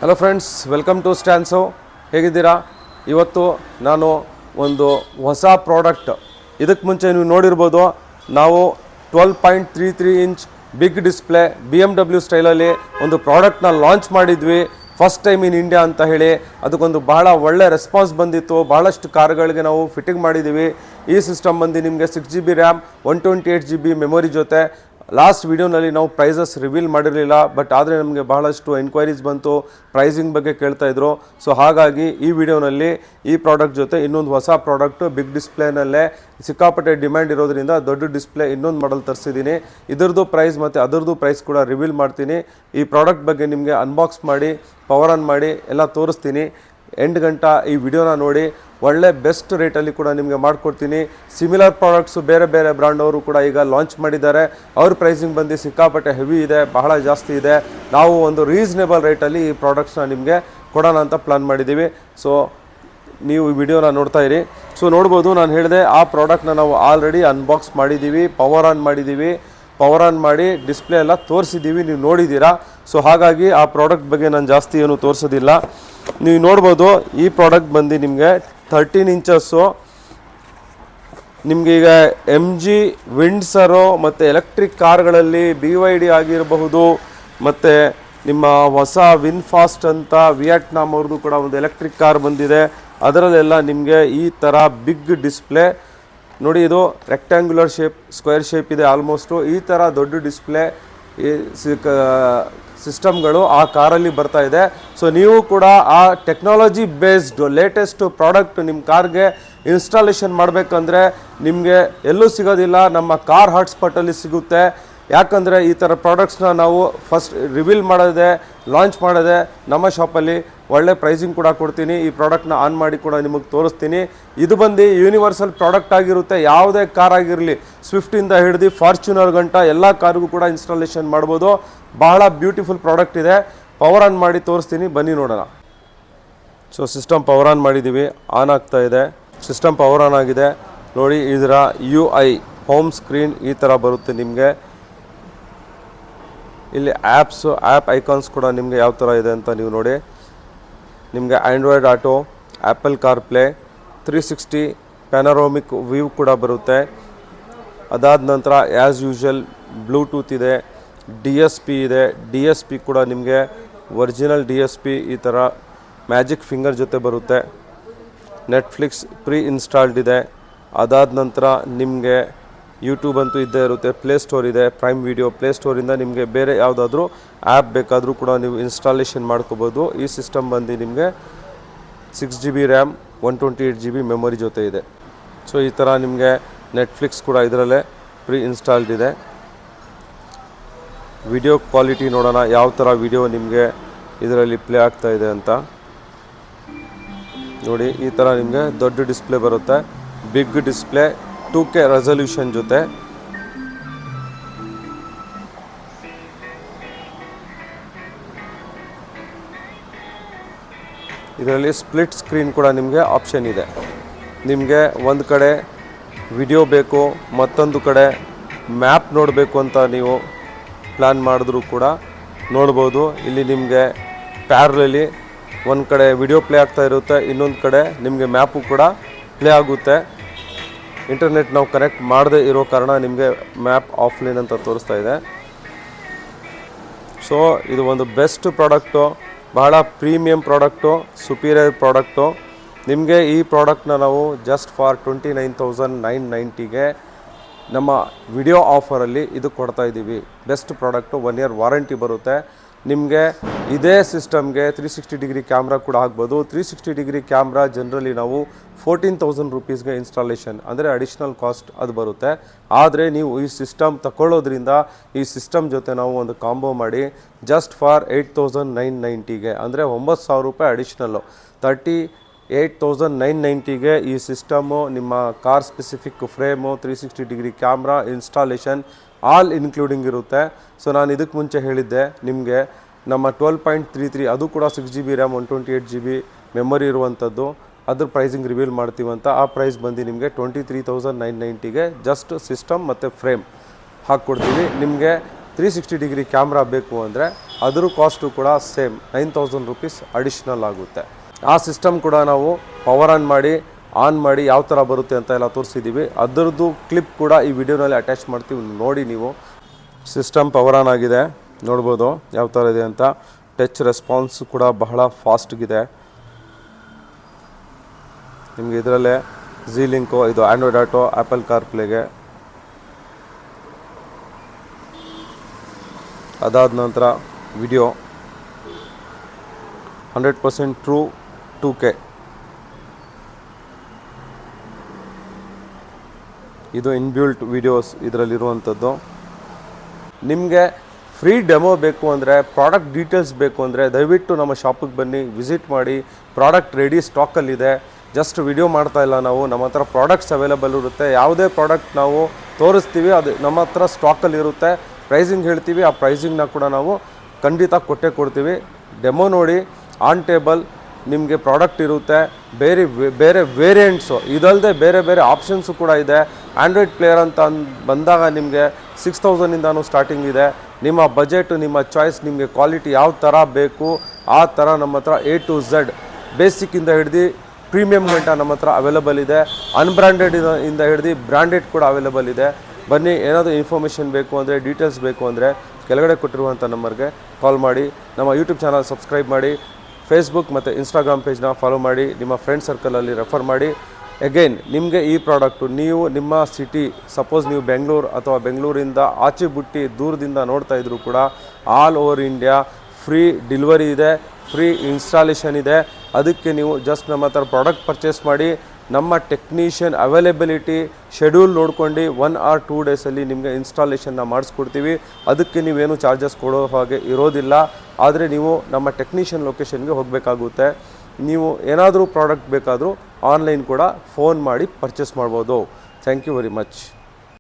Hello friends, welcome to ಸ್ಟ್ಯಾನ್ಸೋ. ಹೇಗಿದ್ದೀರಾ? ಇವತ್ತು ನಾನು ಒಂದು ಹೊಸ ಪ್ರಾಡಕ್ಟ್, ಇದಕ್ಕೆ ಮುಂಚೆ ನೀವು ನೋಡಿರ್ಬೋದು, ನಾವು 12.33 ಇಂಚ್ ಬಿಗ್ ಡಿಸ್ಪ್ಲೇ BMW ಸ್ಟೈಲಲ್ಲಿ ಒಂದು ಪ್ರಾಡಕ್ಟ್ನ ಲಾಂಚ್ ಮಾಡಿದ್ವಿ, ಫಸ್ಟ್ ಟೈಮ್ ಇನ್ ಇಂಡಿಯಾ ಅಂತ ಹೇಳಿ. ಅದಕ್ಕೊಂದು ಬಹಳ ಒಳ್ಳೆ ರೆಸ್ಪಾನ್ಸ್ ಬಂದಿತ್ತು. ಭಾಳಷ್ಟು ಕಾರುಗಳಿಗೆ ನಾವು ಫಿಟ್ಟಿಂಗ್ ಮಾಡಿದ್ದೀವಿ. ಈ ಸಿಸ್ಟಮ್ ಬಂದು ನಿಮಗೆ 6GB ರ್ಯಾಮ್, 128GB ಮೆಮೊರಿ ಜೊತೆ. ಲಾಸ್ಟ್ ವಿಡಿಯೋನಲ್ಲಿ ನಾವು ಪ್ರೈಸಸ್ ರಿವೀಲ್ ಮಾಡಿರಲಿಲ್ಲ, ಬಟ್ ಆದರೆ ನಮಗೆ ಬಹಳಷ್ಟು ಎನ್ಕ್ವೈರೀಸ್ ಬಂತು, ಪ್ರೈಸಿಂಗ್ ಬಗ್ಗೆ ಕೇಳ್ತಾಯಿದ್ರು. ಸೊ ಹಾಗಾಗಿ ಈ ವಿಡಿಯೋನಲ್ಲಿ ಈ ಪ್ರಾಡಕ್ಟ್ ಜೊತೆ ಇನ್ನೊಂದು ಹೊಸ ಪ್ರಾಡಕ್ಟು ಬಿಗ್ ಡಿಸ್ಪ್ಲೇನಲ್ಲೇ ಸಿಕ್ಕಾಪಟ್ಟೆ ಡಿಮ್ಯಾಂಡ್ ಇರೋದ್ರಿಂದ ದೊಡ್ಡ ಡಿಸ್ಪ್ಲೇ ಇನ್ನೊಂದು ಮಾಡಲ್ ತರಿಸಿದ್ದೀನಿ. ಇದರದ್ದು ಪ್ರೈಸ್ ಮತ್ತು ಅದರದ್ದು ಪ್ರೈಸ್ ಕೂಡ ರಿವೀಲ್ ಮಾಡ್ತೀನಿ. ಈ ಪ್ರಾಡಕ್ಟ್ ಬಗ್ಗೆ ನಿಮಗೆ ಅನ್ಬಾಕ್ಸ್ ಮಾಡಿ, ಪವರ್ ಆನ್ ಮಾಡಿ ಎಲ್ಲ ತೋರಿಸ್ತೀನಿ. ಎಂಡ್ ಗಂಟ ಈ ವಿಡಿಯೋನ ನೋಡಿ. ಒಳ್ಳೆ ಬೆಸ್ಟ್ ರೇಟಲ್ಲಿ ಕೂಡ ನಿಮಗೆ ಮಾಡಿಕೊಡ್ತೀನಿ. ಸಿಮಿಲರ್ ಪ್ರಾಡಕ್ಟ್ಸು ಬೇರೆ ಬೇರೆ ಬ್ರ್ಯಾಂಡ್ ಅವರು ಕೂಡ ಈಗ ಲಾಂಚ್ ಮಾಡಿದ್ದಾರೆ. ಅವ್ರ ಪ್ರೈಸಿಂಗ್ ಬಂದು ಸಿಕ್ಕಾಪಟ್ಟೆ ಹೆವಿ ಇದೆ, ಬಹಳ ಜಾಸ್ತಿ ಇದೆ. ನಾವು ಒಂದು ರೀಸನೇಬಲ್ ರೇಟಲ್ಲಿ ಈ ಪ್ರಾಡಕ್ಟ್ಸ್ನ ನಿಮಗೆ ಕೊಡೋಣ ಅಂತ ಪ್ಲಾನ್ ಮಾಡಿದ್ದೀವಿ. ಸೊ ನೀವು ಈ ವಿಡಿಯೋನ ನೋಡ್ತಾ ಇರಿ. ಸೊ ನೋಡ್ಬೋದು, ನಾನು ಹೇಳಿದೆ ಆ ಪ್ರಾಡಕ್ಟ್ನ ನಾವು ಆಲ್ರೆಡಿ ಅನ್ಬಾಕ್ಸ್ ಮಾಡಿದ್ದೀವಿ, ಪವರ್ ಆನ್ ಮಾಡಿದ್ದೀವಿ. ಪವರ್ ಆನ್ ಮಾಡಿ ಡಿಸ್ಪ್ಲೇ ಎಲ್ಲ ತೋರಿಸಿದ್ದೀವಿ, ನೀವು ನೋಡಿದ್ದೀರಾ. ಸೊ ಹಾಗಾಗಿ ಆ ಪ್ರಾಡಕ್ಟ್ ಬಗ್ಗೆ ನಾನು ಜಾಸ್ತಿ ಏನು ತೋರಿಸೋದಿಲ್ಲ. ನೀವು ನೋಡ್ಬೋದು, ಈ ಪ್ರಾಡಕ್ಟ್ ಬಂದು ನಿಮಗೆ 13 ಇಂಚಸ್ಸು. ನಿಮಗೆ ಈಗ MG ವಿಂಡ್ಸರು ಮತ್ತು ಎಲೆಕ್ಟ್ರಿಕ್ ಕಾರ್ಗಳಲ್ಲಿ BYD ಆಗಿರಬಹುದು, ಮತ್ತು ನಿಮ್ಮ ಹೊಸ ವಿನ್ಫಾಸ್ಟ್ ಅಂತ ವಿಯಟ್ನಾಮ್ ಅವ್ರದ್ದು ಕೂಡ ಒಂದು ಎಲೆಕ್ಟ್ರಿಕ್ ಕಾರ್ ಬಂದಿದೆ. ಅದರಲ್ಲೆಲ್ಲ ನಿಮಗೆ ಈ ಥರ ಬಿಗ್ ಡಿಸ್ಪ್ಲೇ ನೋಡಿ. ಇದು ರೆಕ್ಟ್ಯಾಂಗ್ಯುಲರ್ ಶೇಪ್, ಸ್ಕ್ವೇರ್ ಶೇಪ್ ಇದೆ ಆಲ್ಮೋಸ್ಟು. ಈ ಥರ ದೊಡ್ಡ ಡಿಸ್ಪ್ಲೇ ಸಿಸ್ಟಮ್ಗಳು ಆ ಕಾರಲ್ಲಿ ಬರ್ತಾ ಇದೆ. ಸೊ ನೀವು ಕೂಡ ಆ ಟೆಕ್ನಾಲಜಿ ಬೇಸ್ಡ್ ಲೇಟೆಸ್ಟ್ ಪ್ರಾಡಕ್ಟ್ ನಿಮ್ಮ ಕಾರ್ಗೆ ಇನ್ಸ್ಟಾಲೇಷನ್ ಮಾಡಬೇಕಂದ್ರೆ ನಿಮಗೆ ಎಲ್ಲೂ ಸಿಗೋದಿಲ್ಲ, ನಮ್ಮ ಕಾರ್ ಹಾಟ್ಸ್ಪಾಟಲ್ಲಿ ಸಿಗುತ್ತೆ. ಯಾಕಂದರೆ ಈ ಥರ ಪ್ರಾಡಕ್ಟ್ಸ್ನ ನಾವು ಫಸ್ಟ್ ರಿವೀಲ್ ಮಾಡೋದೆ, ಲಾಂಚ್ ಮಾಡೋದೆ ನಮ್ಮ ಶಾಪಲ್ಲಿ. ಒಳ್ಳೆ ಪ್ರೈಸಿಂಗ್ ಕೂಡ ಕೊಡ್ತೀನಿ. ಈ ಪ್ರಾಡಕ್ಟ್ನ ಆನ್ ಮಾಡಿ ಕೂಡ ನಿಮಗೆ ತೋರಿಸ್ತೀನಿ. ಇದು ಬಂದು ಯೂನಿವರ್ಸಲ್ ಪ್ರಾಡಕ್ಟ್ ಆಗಿರುತ್ತೆ. ಯಾವುದೇ ಕಾರ್ ಆಗಿರಲಿ, ಸ್ವಿಫ್ಟಿಂದ ಹಿಡಿದು ಫಾರ್ಚುನರ್ ಗಂಟ ಎಲ್ಲ ಕಾರ್ಗೂ ಕೂಡ ಇನ್ಸ್ಟಾಲೇಷನ್ ಮಾಡ್ಬೋದು. ಬಹಳ ಬ್ಯೂಟಿಫುಲ್ ಪ್ರಾಡಕ್ಟ್ ಇದೆ. ಪವರ್ ಆನ್ ಮಾಡಿ ತೋರಿಸ್ತೀನಿ, ಬನ್ನಿ ನೋಡೋಣ. ಸೊ ಸಿಸ್ಟಮ್ ಪವರ್ ಆನ್ ಮಾಡಿದ್ದೀವಿ, ಆನ್ ಆಗ್ತಾ ಇದೆ. ಸಿಸ್ಟಮ್ ಪವರ್ ಆನ್ ಆಗಿದೆ ನೋಡಿ. ಇದರ UI ಹೋಮ್ ಸ್ಕ್ರೀನ್ ಈ ಥರ ಬರುತ್ತೆ ನಿಮಗೆ. ಇಲ್ಲಿ ಆ್ಯಪ್ ಐಕಾನ್ಸ್ ಕೂಡ ನಿಮಗೆ ಯಾವ ಥರ ಇದೆ ಅಂತ ನೀವು ನೋಡಿ. ನಿಮಗೆ Android auto, apple car play, 360 panoramic view ಕೂಡ ಬರುತ್ತೆ. ಅದಾದ ನಂತರ ಆ್ಯಸ್ ಯೂಶುವಲ್ ಬ್ಲೂಟೂತ್ ಇದೆ, DSP ಇದೆ. DSP ಕೂಡ ನಿಮಗೆ ಒರಿಜಿನಲ್ DSP ಈ ಥರ ಮ್ಯಾಜಿಕ್ ಫಿಂಗರ್ ಜೊತೆ ಬರುತ್ತೆ. ನೆಟ್ಫ್ಲಿಕ್ಸ್ ಪ್ರೀ ಇನ್ಸ್ಟಾಲ್ಡ್ ಇದೆ. ಅದಾದ ನಂತರ ನಿಮಗೆ ಯೂಟ್ಯೂಬ್ ಅಂತೂ ಇದ್ದೇ ಇರುತ್ತೆ. ಪ್ಲೇಸ್ಟೋರ್ ಇದೆ, ಪ್ರೈಮ್ ವಿಡಿಯೋ. ಪ್ಲೇಸ್ಟೋರಿಂದ ನಿಮಗೆ ಬೇರೆ ಯಾವುದಾದ್ರೂ ಆ್ಯಪ್ ಬೇಕಾದರೂ ಕೂಡ ನೀವು ಇನ್ಸ್ಟಾಲೇಷನ್ ಮಾಡ್ಕೋಬೋದು. ಈ ಸಿಸ್ಟಮ್ ಬಂದು ನಿಮಗೆ 6GB ರ್ಯಾಮ್, 128GB ಮೆಮೊರಿ ಜೊತೆ ಇದೆ. ಸೊ ಈ ಥರ ನಿಮಗೆ ನೆಟ್ಫ್ಲಿಕ್ಸ್ ಕೂಡ ಇದರಲ್ಲೇ ಪ್ರೀ ಇನ್ಸ್ಟಾಲ್ಡ್ ಇದೆ. ವಿಡಿಯೋ ಕ್ವಾಲಿಟಿ ನೋಡೋಣ, ಯಾವ ಥರ ವಿಡಿಯೋ ನಿಮಗೆ ಇದರಲ್ಲಿ ಪ್ಲೇ ಆಗ್ತಾ ಇದೆ ಅಂತ ನೋಡಿ. ಈ ಥರ ನಿಮಗೆ ದೊಡ್ಡ ಡಿಸ್ಪ್ಲೇ ಬರುತ್ತೆ, ಬಿಗ್ ಡಿಸ್ಪ್ಲೇ, 2K ರೆಸಲ್ಯೂಷನ್ ಜೊತೆ. ಇದರಲ್ಲಿ ಸ್ಪ್ಲಿಟ್ ಸ್ಕ್ರೀನ್ ಕೂಡ ನಿಮಗೆ ಆಪ್ಷನ್ ಇದೆ. ನಿಮಗೆ ಒಂದು ಕಡೆ ವಿಡಿಯೋ ಬೇಕು, ಮತ್ತೊಂದು ಕಡೆ ಮ್ಯಾಪ್ ನೋಡಬೇಕು ಅಂತ ನೀವು ಪ್ಲ್ಯಾನ್ ಮಾಡಿದ್ರೂ ಕೂಡ ನೋಡ್ಬೋದು. ಇಲ್ಲಿ ನಿಮಗೆ ಪ್ಯಾರಲಲ್ಲಿ ಒಂದು ಕಡೆ ವಿಡಿಯೋ ಪ್ಲೇ ಆಗ್ತಾ ಇರುತ್ತೆ, ಇನ್ನೊಂದು ಕಡೆ ನಿಮಗೆ ಮ್ಯಾಪು ಕೂಡ ಪ್ಲೇ ಆಗುತ್ತೆ. ಇಂಟರ್ನೆಟ್ ನಾವು ಕನೆಕ್ಟ್ ಮಾಡದೇ ಇರೋ ಕಾರಣ ನಿಮಗೆ ಮ್ಯಾಪ್ ಆಫ್ಲೈನ್ ಅಂತ ತೋರಿಸ್ತಾ ಇದೆ. ಸೊ ಇದು ಒಂದು ಬೆಸ್ಟ್ ಪ್ರಾಡಕ್ಟು, ಬಹಳ ಪ್ರೀಮಿಯಂ ಪ್ರಾಡಕ್ಟು, ಸುಪೀರಿಯರ್ ಪ್ರಾಡಕ್ಟು. ನಿಮಗೆ ಈ ಪ್ರಾಡಕ್ಟ್ನ ನಾವು ಜಸ್ಟ್ ಫಾರ್ 29,990ಗೆ ನಮ್ಮ ವಿಡಿಯೋ ಆಫರಲ್ಲಿ ಇದು ಕೊಡ್ತಾ ಇದ್ದೀವಿ. ಬೆಸ್ಟ್ ಪ್ರಾಡಕ್ಟು, 1 ಇಯರ್ ವಾರಂಟಿ ಬರುತ್ತೆ. ನಿಮಗೆ ಇದೇ ಸಿಸ್ಟಮ್ಗೆ 360 ಡಿಗ್ರಿ ಕ್ಯಾಮ್ರಾ ಕೂಡ ಆಗ್ಬೋದು. 360 ಡಿಗ್ರಿ ಕ್ಯಾಮ್ರಾ ಜನರಲಿ ನಾವು 14,000 ರುಪೀಸ್ಗೆ ಇನ್ಸ್ಟಾಲೇಷನ್ ಅಂದರೆ ಅಡಿಷ್ನಲ್ ಕಾಸ್ಟ್ ಅದು ಬರುತ್ತೆ. ಆದರೆ ನೀವು ಈ ಸಿಸ್ಟಮ್ ತಗೊಳ್ಳೋದ್ರಿಂದ ಈ ಸಿಸ್ಟಮ್ ಜೊತೆ ನಾವು ಒಂದು ಕಾಂಬೋ ಮಾಡಿ ಜಸ್ಟ್ ಫಾರ್ 8,990ಗೆ ಅಂದರೆ 9,000 ರೂಪಾಯಿ ಅಡಿಷ್ನಲ್ಲು, 38,990ಗೆ ಈ ಸಿಸ್ಟಮು ನಿಮ್ಮ car specific frame, 360 degree camera, installation all including ಇರುತ್ತೆ. ಸೊ ನಾನು ಇದಕ್ಕೆ ಮುಂಚೆ ಹೇಳಿದ್ದೆ ನಿಮಗೆ ನಮ್ಮ 12.33 ಅದು ಕೂಡ 6GB ರ್ಯಾಮ್, 128GB ಮೆಮೊರಿ ಇರುವಂಥದ್ದು. ಅದ್ರ ಪ್ರೈಸಿಂಗ್ ರಿವೀಲ್ ಮಾಡ್ತೀವಂತ. ಆ ಪ್ರೈಸ್ ಬಂದು ನಿಮಗೆ 23,990ಗೆ ಜಸ್ಟ್ ಸಿಸ್ಟಮ್ ಮತ್ತು ಫ್ರೇಮ್ ಹಾಕ್ಕೊಡ್ತೀವಿ. ನಿಮಗೆ 360 ಡಿಗ್ರಿ ಕ್ಯಾಮ್ರಾ ಬೇಕು ಅಂದರೆ ಅದ್ರ ಕಾಸ್ಟು ಕೂಡ ಸೇಮ್ 9000 ರುಪೀಸ್ ಅಡಿಷ್ನಲ್ ಆಗುತ್ತೆ. ಆ ಸಿಸ್ಟಮ್ ಕೂಡ ನಾವು ಪವರ್ ಆನ್ ಮಾಡಿ ಯಾವ ಥರ ಬರುತ್ತೆ ಅಂತ ಎಲ್ಲ ತೋರಿಸಿದ್ದೀವಿ. ಅದರದ್ದು ಕ್ಲಿಪ್ ಕೂಡ ಈ ವಿಡಿಯೋನಲ್ಲಿ ಅಟ್ಯಾಚ್ ಮಾಡ್ತೀವಿ, ನೋಡಿ ನೀವು. ಸಿಸ್ಟಮ್ ಪವರ್ ಆನ್ ಆಗಿದೆ, ನೋಡ್ಬೋದು ಯಾವ ಥರ ಇದೆ ಅಂತ. ಟಚ್ ರೆಸ್ಪಾನ್ಸ್ ಕೂಡ ಬಹಳ ಫಾಸ್ಟ್ಗಿದೆ. ನಿಮಗೆ ಇದರಲ್ಲೇ ಜಿ ಲಿಂಕು, ಇದು ಆ್ಯಂಡ್ರಾಯ್ಡ್ ಆಟೋ, ಆ್ಯಪಲ್ ಕಾರ್ಪ್ಲೇಗೆ. ಅದಾದ ನಂತರ ವಿಡಿಯೋ 100% ಟ್ರೂ 2K. ಇದು ಇನ್ಬಿಲ್ಟ್ ವಿಡಿಯೋಸ್ ಇದರಲ್ಲಿರುವಂಥದ್ದು. ನಿಮಗೆ ಫ್ರೀ ಡೆಮೋ ಬೇಕು ಅಂದರೆ, ಪ್ರಾಡಕ್ಟ್ ಡೀಟೇಲ್ಸ್ ಬೇಕು ಅಂದರೆ ದಯವಿಟ್ಟು ನಮ್ಮ ಶಾಪಿಗೆ ಬನ್ನಿ, ವಿಸಿಟ್ ಮಾಡಿ. ಪ್ರಾಡಕ್ಟ್ ರೆಡಿ ಸ್ಟಾಕಲ್ಲಿದೆ. ಜಸ್ಟ್ ವಿಡಿಯೋ ಮಾಡ್ತಾ ಇಲ್ಲ ನಾವು, ನಮ್ಮ ಹತ್ರ ಪ್ರಾಡಕ್ಟ್ಸ್ ಅವೈಲೇಬಲ್ ಇರುತ್ತೆ. ಯಾವುದೇ ಪ್ರಾಡಕ್ಟ್ ನಾವು ತೋರಿಸ್ತೀವಿ ಅದು ನಮ್ಮ ಹತ್ರ ಸ್ಟಾಕಲ್ಲಿರುತ್ತೆ. ಪ್ರೈಸಿಂಗ್ ಹೇಳ್ತೀವಿ, ಆ ಪ್ರೈಸಿಂಗ್ನ ಕೂಡ ನಾವು ಖಂಡಿತ ಕೊಟ್ಟೇ ಕೊಡ್ತೀವಿ. ಡೆಮೋ ನೋಡಿ, ಆನ್ ಟೇಬಲ್ ನಿಮಗೆ ಪ್ರಾಡಕ್ಟ್ ಇರುತ್ತೆ. ಬೇರೆ ವೇರಿಯಂಟ್ಸು ಇದಲ್ಲದೆ ಬೇರೆ ಆಪ್ಷನ್ಸು ಕೂಡ ಇದೆ. ಆ್ಯಂಡ್ರಾಯ್ಡ್ ಪ್ಲೇಯರ್ ಅಂತ ಬಂದಾಗ ನಿಮಗೆ 6000ಇಂದನೂ ಸ್ಟಾರ್ಟಿಂಗ್ ಇದೆ. ನಿಮ್ಮ ಬಜೆಟ್, ನಿಮ್ಮ ಚಾಯ್ಸ್, ನಿಮಗೆ ಕ್ವಾಲಿಟಿ ಯಾವ ಥರ ಬೇಕು ಆ ಥರ ನಮ್ಮ ಹತ್ರ A to Z ಬೇಸಿಕ್ಕಿಂದ ಹಿಡ್ದು ಪ್ರೀಮಿಯಂ ಗಂಟ ನಮ್ಮ ಹತ್ರ ಅವೈಲೇಬಲ್ ಇದೆ. ಅನ್ಬ್ರ್ಯಾಂಡೆಡ್ ಇಂದ ಹಿಡ್ದು ಬ್ರ್ಯಾಂಡೆಡ್ ಕೂಡ ಅವೈಲೇಬಲ್ ಇದೆ. ಬನ್ನಿ, ಏನಾದರೂ ಇನ್ಫಾರ್ಮೇಷನ್ ಬೇಕು ಅಂದರೆ, ಡೀಟೇಲ್ಸ್ ಬೇಕು ಅಂದರೆ ಕೆಳಗಡೆ ಕೊಟ್ಟಿರುವಂಥ ನಂಬರ್ಗೆ ಕಾಲ್ ಮಾಡಿ. ನಮ್ಮ ಯೂಟ್ಯೂಬ್ ಚಾನಲ್ ಸಬ್ಸ್ಕ್ರೈಬ್ ಮಾಡಿ, ಫೇಸ್ಬುಕ್ ಮತ್ತು ಇನ್ಸ್ಟಾಗ್ರಾಮ್ ಪೇಜ್ನ ಫಾಲೋ ಮಾಡಿ, ನಿಮ್ಮ ಫ್ರೆಂಡ್ ಸರ್ಕಲಲ್ಲಿ ರೆಫರ್ ಮಾಡಿ. ಅಗೈನ್ ನಿಮಗೆ ಈ ಪ್ರಾಡಕ್ಟು ನೀವು ನಿಮ್ಮ ಸಿಟಿ, ಸಪೋಸ್ ನೀವು ಬೆಂಗಳೂರು ಅಥವಾ ಬೆಂಗಳೂರಿಂದ ಆಚೆ ಬಿಟ್ಟು ದೂರದಿಂದ ನೋಡ್ತಾ ಇದ್ರು ಕೂಡ all over India free delivery ಇದೆ, ಫ್ರೀ ಇನ್ಸ್ಟಾಲೇಷನ್ ಇದೆ. ಅದಕ್ಕೆ ನೀವು ಜಸ್ಟ್ ನಮ್ಮ ಹತ್ರ ಪ್ರಾಡಕ್ಟ್ ಪರ್ಚೇಸ್ ಮಾಡಿ, ನಮ್ಮ ಟೆಕ್ನಿಷಿಯನ್ ಅವೈಲೇಬಿಲಿಟಿ ಶೆಡ್ಯೂಲ್ ನೋಡ್ಕೊಂಡು 1 or 2 ಡೇಸಲ್ಲಿ ನಿಮಗೆ ಇನ್ಸ್ಟಾಲೇಷನ್ನ ಮಾಡಿಸ್ಕೊಡ್ತೀವಿ. ಅದಕ್ಕೆ ನೀವೇನು ಚಾರ್ಜಸ್ ಕೊಡೋ ಹಾಗೆ ಇರೋದಿಲ್ಲ. ಆದರೆ ನೀವು ನಮ್ಮ ಟೆಕ್ನಿಷಿಯನ್ ಲೊಕೇಶನ್ಗೆ ಹೋಗಬೇಕಾಗುತ್ತೆ. ನೀವು ಏನಾದರೂ ಪ್ರಾಡಕ್ಟ್ ಬೇಕಾದರೂ ಆನ್ಲೈನ್ ಕೂಡ ಫೋನ್ ಮಾಡಿ ಪರ್ಚೇಸ್ ಮಾಡ್ಬೋದು. Thank you very much.